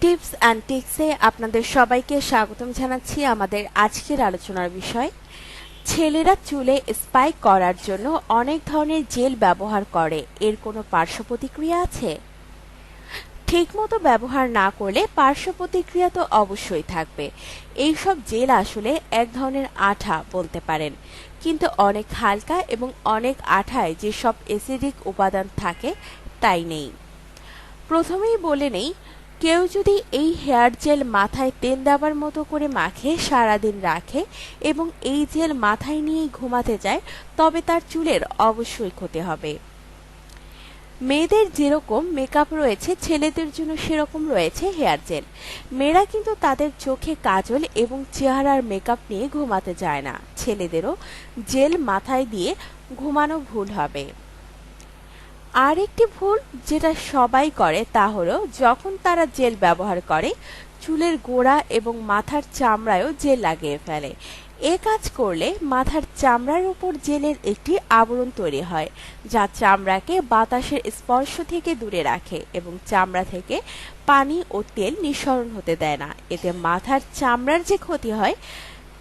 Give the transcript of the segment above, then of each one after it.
Tips and টিক্সে আপনাদের সবাইকে স্বাগতম জানাচ্ছি। আমাদের আজকের আলোচনার বিষয়, ছেলেরা চুলে স্পাইক করার জন্য অনেক ধরনের জেল ব্যবহার করে, এর কোনো পার্শ্ব প্রতিক্রিয়া আছে? ঠিকমতো ব্যবহার না করলে পার্শ্ব প্রতিক্রিয়া তো অবশ্যই থাকবে। এইসব জেল আসলে এক ধরনের আঠা বলতে পারেন, কিন্তু অনেক হালকা এবং অনেক আঠায় যেসব অ্যাসিডিক উপাদান থাকে তাই নেই। প্রথমেই বলে নেই, কেউ যদি এই হেয়ার জেল মাথায় তেল দেওয়ার মতো করে মাখে, সারাদিন রাখে এবং এই জেল মাথায় নিয়েই ঘুমাতে যায়, তবে তার চুলের অবশ্যই ক্ষতি হবে। মেয়েদের যেরকম মেকআপ রয়েছে, ছেলেদের জন্য সেরকম রয়েছে হেয়ার জেল। মেয়েরা কিন্তু তাদের চোখে কাজল এবং চেহারার মেকআপ নিয়ে ঘুমাতে যায় না। ছেলেদেরও জেল মাথায় দিয়ে ঘুমানো ভুল হবে। আর একটি ভুল যেটা সবাই করে তা হলো, যখন তারা জেল ব্যবহার করে চুলের গোড়া এবং মাথার চামড়ায়ও জেল লাগিয়ে ফেলে। এ কাজ করলে মাথার চামড়ার উপর জেলের একটি আবরণ তৈরি হয়, যা চামড়াকে বাতাসের স্পর্শ থেকে দূরে রাখে এবং চামড়া থেকে পানি ও তেল নিঃসরণ হতে দেয় না। এতে মাথার চামড়ার যে ক্ষতি হয়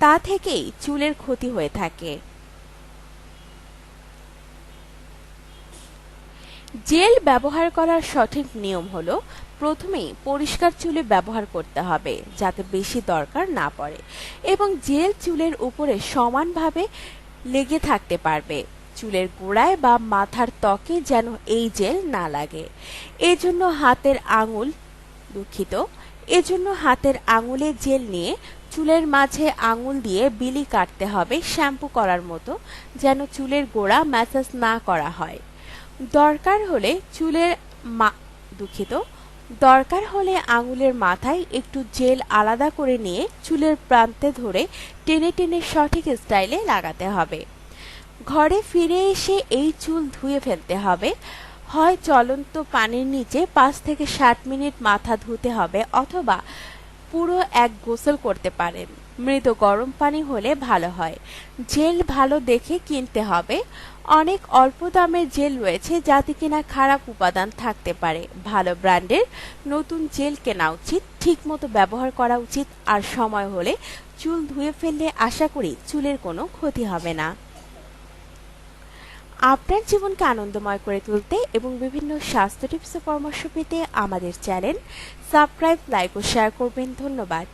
তা থেকেই চুলের ক্ষতি হয়ে থাকে। জেল ব্যবহার করার সঠিক নিয়ম হলো, প্রথমেই পরিষ্কার চুলে ব্যবহার করতে হবে যাতে বেশি দরকার না পড়ে, এবং জেল চুলের উপরে সমানভাবে লেগে থাকতে পারবে। চুলের গোড়ায় বা মাথার ত্বকে যেন এই জেল না লাগে। এজন্য হাতের আঙুল দুঃখিত এজন্য হাতের আঙুলে জেল নিয়ে চুলের মাঝে আঙুল দিয়ে বিলি কাটতে হবে শ্যাম্পু করার মতো, যেন চুলের গোড়া ম্যাসাজ না করা হয়। দরকার হলে চুলের দুঃখিত দরকার হলে আঙুলের মাথায় একটু জেল আলাদা করে নিয়ে চুলের প্রান্তে ধরে টেনে টেনে সঠিক স্টাইলে লাগাতে হবে। ঘরে ফিরে এসে এই চুল ধুয়ে ফেলতে হবে। হয় চলন্ত পানির নিচে 5 থেকে 7 মিনিট মাথা ধুতে হবে, অথবা পুরো এক গোসল করতে পারেন। মৃদু গরম পানি হলে ভালো হয়। জেল ভালো দেখে কিনতে হবে। অনেক অল্প দামের জেল রয়েছে যাতে কিনা খারাপ উপাদান থাকতে পারে। ভালো ব্র্যান্ডের নতুন জেল কেনা উচিত, ঠিকমতো ব্যবহার করা উচিত, আর সময় হলে চুল ধুয়ে ফেললে আশা করি চুলের কোনো ক্ষতি হবে না। আপনার জীবনকে আনন্দময় করে তুলতে এবং বিভিন্ন স্বাস্থ্য টিপস ও পরামর্শ পেতে আমাদের চ্যানেল সাবস্ক্রাইব, লাইক ও শেয়ার করবেন। ধন্যবাদ।